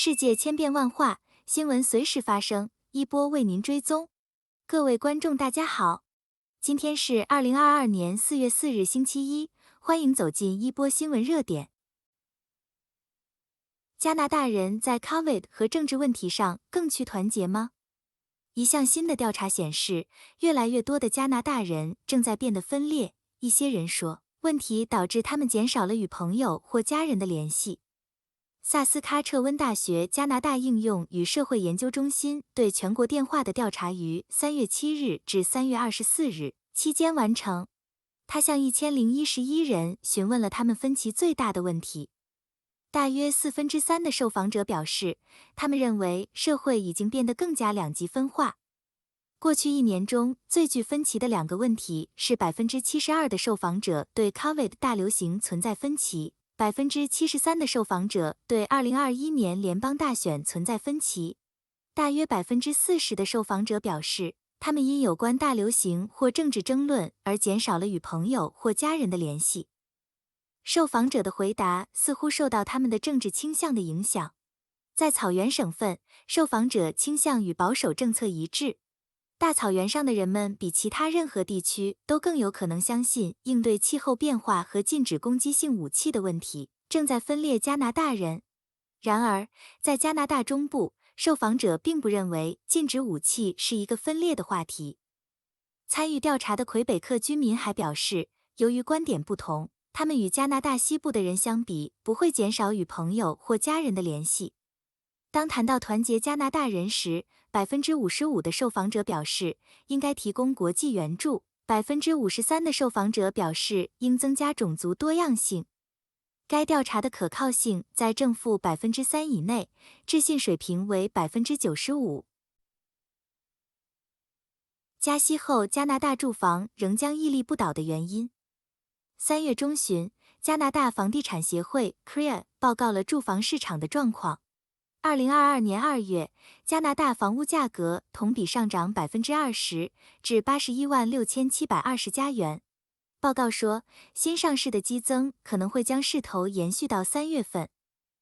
世界千变万化，新闻随时发生，一波为您追踪。各位观众大家好，今天是2022年4月4日星期一，欢迎走进一波新闻热点。加拿大人在 COVID 和政治问题上更趋团结吗？一项新的调查显示，越来越多的加拿大人正在变得分裂。一些人说，问题导致他们减少了与朋友或家人的联系。萨斯喀彻温大学加拿大应用与社会研究中心对全国电话的调查于3月7日至3月24日期间完成。他向1011人询问了他们分歧最大的问题。大约3/4的受访者表示，他们认为社会已经变得更加两极分化。过去一年中最具分歧的两个问题是72%的受访者对 COVID 大流行存在分歧，73%的受访者对2021年联邦大选存在分歧。大约40%的受访者表示，他们因有关大流行或政治争论而减少了与朋友或家人的联系。受访者的回答似乎受到他们的政治倾向的影响。在草原省份，受访者倾向与保守政策一致。大草原上的人们比其他任何地区都更有可能相信应对气候变化和禁止攻击性武器的问题正在分裂加拿大人。然而，在加拿大中部，受访者并不认为禁止武器是一个分裂的话题。参与调查的魁北克居民还表示，由于观点不同，他们与加拿大西部的人相比，不会减少与朋友或家人的联系。当谈到团结加拿大人时，55%的受访者表示应该提供国际援助，53%的受访者表示应增加种族多样性。该调查的可靠性在正负3%以内，置信水平为95%。加息后加拿大住房仍将屹立不倒的原因。3月中旬，加拿大房地产协会 CREA 报告了住房市场的状况。2022年2月，加拿大房屋价格同比上涨20%，至816720加元。报告说，新上市的激增可能会将势头延续到3月份。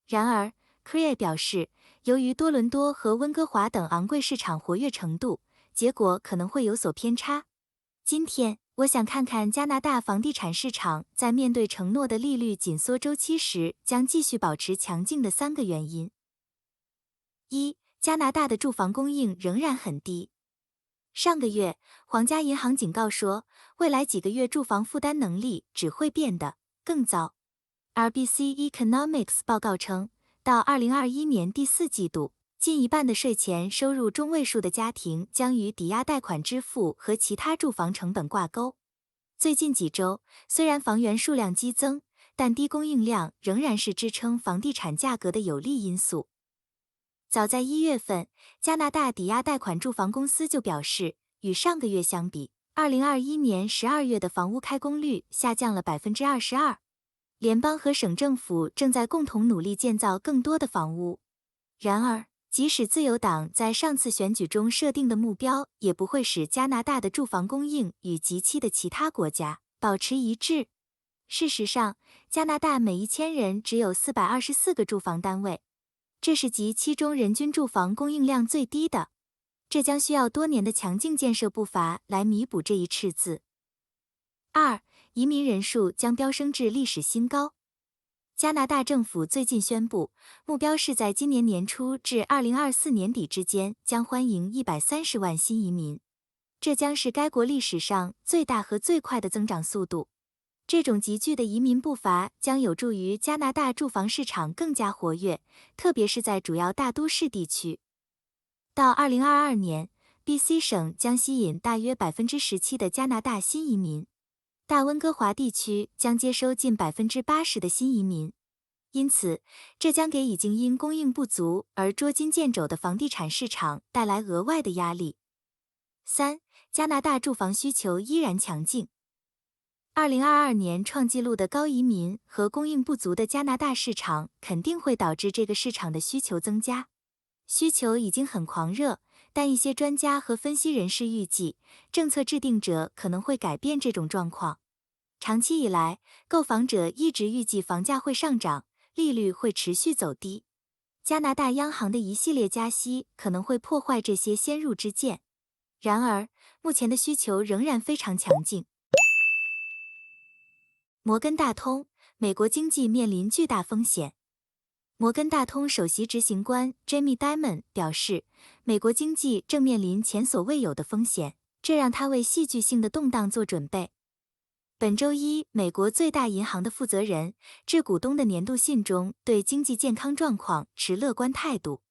然而 ，CREA 表示，由于多伦多和温哥华等昂贵市场活跃程度，结果可能会有所偏差。今天，我想看看加拿大房地产市场在面对承诺的利率紧缩周期时将继续保持强劲的3个原因。1. 加拿大的住房供应仍然很低。上个月，皇家银行警告说，未来几个月住房负担能力只会变得更糟。RBC Economics 报告称，到2021年第4季度，近一半的税前收入中位数的家庭将与抵押贷款支付和其他住房成本挂钩。最近几周，虽然房源数量激增，但低供应量仍然是支撑房地产价格的有利因素。早在1月份，加拿大抵押贷款住房公司就表示，与上个月相比，2021年12月的房屋开工率下降了22%。联邦和省政府正在共同努力建造更多的房屋。然而，即使自由党在上次选举中设定的目标，也不会使加拿大的住房供应与及期的其他国家保持一致。事实上，加拿大每1000人只有424个住房单位。这是及其中人均住房供应量最低的，这将需要多年的强劲建设步伐来弥补这一赤字。2. 移民人数将飙升至历史新高。加拿大政府最近宣布，目标是在今年年初至2024年底之间将欢迎130万新移民，这将是该国历史上最大和最快的增长速度。这种急剧的移民步伐将有助于加拿大住房市场更加活跃，特别是在主要大都市地区。到2022年 ，BC 省将吸引大约17%的加拿大新移民，大温哥华地区将接收近80%的新移民。因此，这将给已经因供应不足而捉襟见肘的房地产市场带来额外的压力。3. 加拿大住房需求依然强劲。2022年创纪录的高移民和供应不足的加拿大市场肯定会导致这个市场的需求增加。需求已经很狂热，但一些专家和分析人士预计，政策制定者可能会改变这种状况。长期以来，购房者一直预计房价会上涨，利率会持续走低。加拿大央行的一系列加息可能会破坏这些先入之见。然而，目前的需求仍然非常强劲。摩根大通，美国经济面临巨大风险。摩根大通首席执行官 Jamie Dimon 表示，美国经济正面临前所未有的风险，这让他为戏剧性的动荡做准备。本周一，美国最大银行的负责人致股东的年度信中对经济健康状况持乐观态度。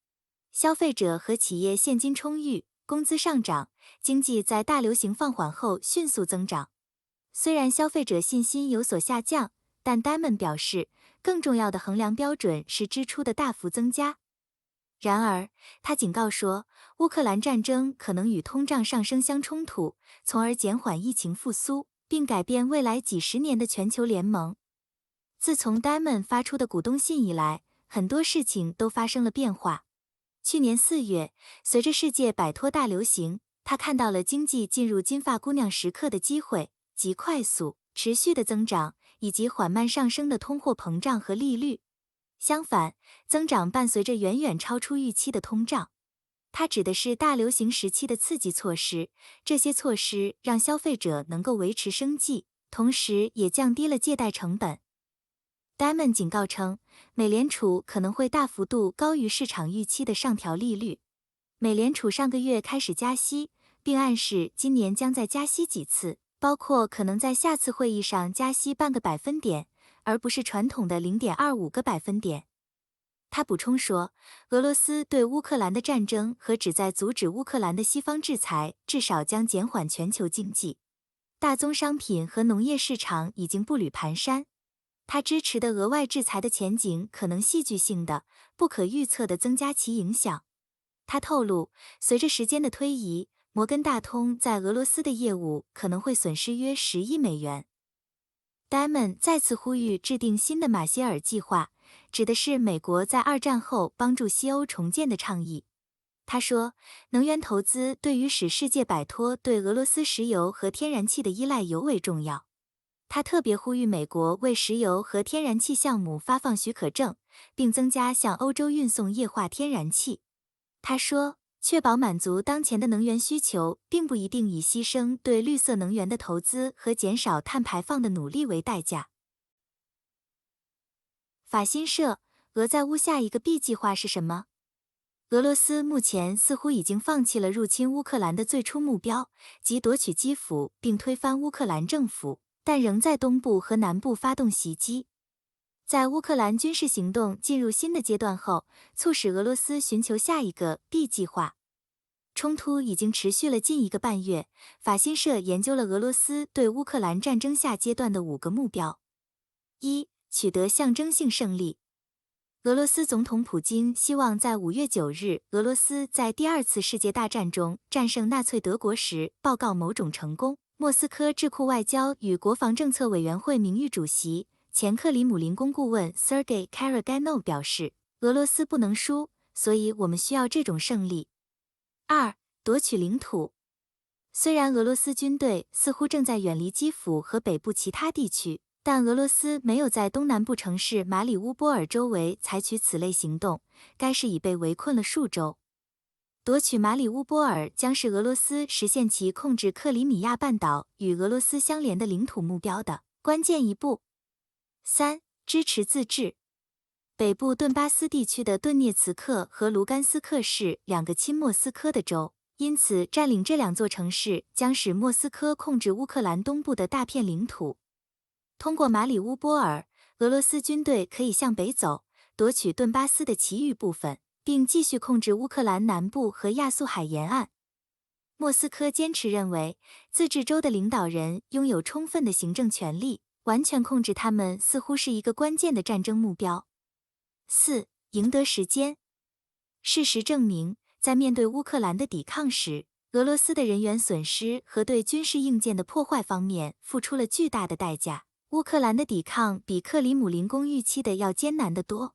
消费者和企业现金充裕，工资上涨，经济在大流行放缓后迅速增长。虽然消费者信心有所下降，但 Dimon 表示，更重要的衡量标准是支出的大幅增加。然而，他警告说，乌克兰战争可能与通胀上升相冲突，从而减缓疫情复苏，并改变未来几十年的全球联盟。自从 Dimon 发出的股东信以来，很多事情都发生了变化。去年4月，随着世界摆脱大流行，他看到了经济进入金发姑娘时刻的机会，即快速、持续的增长，以及缓慢上升的通货膨胀和利率。相反，增长伴随着远远超出预期的通胀。它指的是大流行时期的刺激措施，这些措施让消费者能够维持生计，同时也降低了借贷成本。Dimon 警告称，美联储可能会大幅度高于市场预期的上调利率。美联储上个月开始加息，并暗示今年将再加息几次，包括可能在下次会议上加息半个百分点，而不是传统的0.25个百分点。他补充说，俄罗斯对乌克兰的战争和旨在阻止乌克兰的西方制裁至少将减缓全球经济。大宗商品和农业市场已经步履蹒跚。他支持的额外制裁的前景可能戏剧性的、不可预测的增加其影响。他透露，随着时间的推移，摩根大通在俄罗斯的业务可能会损失约10亿美元。Dimon 再次呼吁制定新的马歇尔计划，指的是美国在2战后帮助西欧重建的倡议。他说，能源投资对于使世界摆脱对俄罗斯石油和天然气的依赖尤为重要。他特别呼吁美国为石油和天然气项目发放许可证，并增加向欧洲运送液化天然气。他说，确保满足当前的能源需求，并不一定以牺牲对绿色能源的投资和减少碳排放的努力为代价。法新社，俄在乌下一个 B 计划是什么？俄罗斯目前似乎已经放弃了入侵乌克兰的最初目标，即夺取基辅并推翻乌克兰政府，但仍在东部和南部发动袭击。在乌克兰军事行动进入新的阶段后，促使俄罗斯寻求下一个 B 计划。冲突已经持续了近1个半月。法新社研究了俄罗斯对乌克兰战争下阶段的5个目标。1. 取得象征性胜利。俄罗斯总统普京希望在5月9日俄罗斯在第2次世界大战中战胜纳粹德国时报告某种成功。莫斯科智库外交与国防政策委员会名誉主席、前克里姆林宫顾问 Sergei Karaganov 表示，俄罗斯不能输，所以我们需要这种胜利。2. 夺取领土。虽然俄罗斯军队似乎正在远离基辅和北部其他地区，但俄罗斯没有在东南部城市马里乌波尔周围采取此类行动，该市已被围困了数周。夺取马里乌波尔将是俄罗斯实现其控制克里米亚半岛与俄罗斯相连的领土目标的关键一步。3. 支持自治。北部顿巴斯地区的顿涅茨克和卢甘斯克是2个亲莫斯科的州，因此占领这2座城市将使莫斯科控制乌克兰东部的大片领土。通过马里乌波尔，俄罗斯军队可以向北走，夺取顿巴斯的其余部分，并继续控制乌克兰南部和亚速海沿岸。莫斯科坚持认为，自治州的领导人拥有充分的行政权力，完全控制他们似乎是一个关键的战争目标。4. 赢得时间。事实证明，在面对乌克兰的抵抗时，俄罗斯的人员损失和对军事硬件的破坏方面付出了巨大的代价。乌克兰的抵抗比克里姆林宫预期的要艰难得多。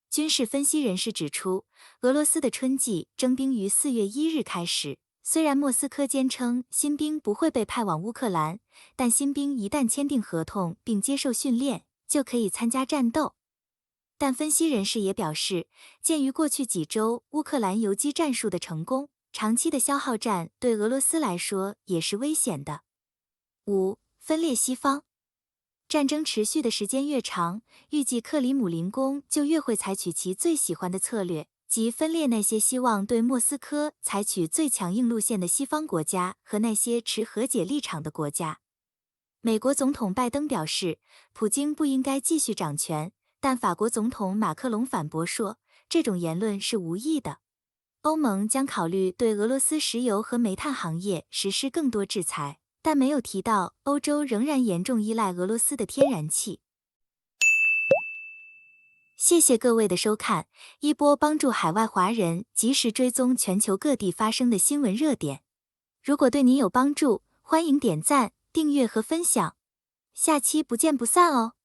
军事分析人士指出，俄罗斯的春季征兵于4月1日开始。虽然莫斯科坚称新兵不会被派往乌克兰，但新兵一旦签订合同并接受训练，就可以参加战斗。但分析人士也表示，鉴于过去几周乌克兰游击战术的成功，长期的消耗战对俄罗斯来说也是危险的。5. 分裂西方。战争持续的时间越长，预计克里姆林宫就越会采取其最喜欢的策略，即分裂那些希望对莫斯科采取最强硬路线的西方国家和那些持和解立场的国家。美国总统拜登表示，普京不应该继续掌权，但法国总统马克龙反驳说，这种言论是无意的。欧盟将考虑对俄罗斯石油和煤炭行业实施更多制裁，但没有提到欧洲仍然严重依赖俄罗斯的天然气。谢谢各位的收看，一波帮助海外华人及时追踪全球各地发生的新闻热点。如果对您有帮助，欢迎点赞、订阅和分享。下期不见不散哦。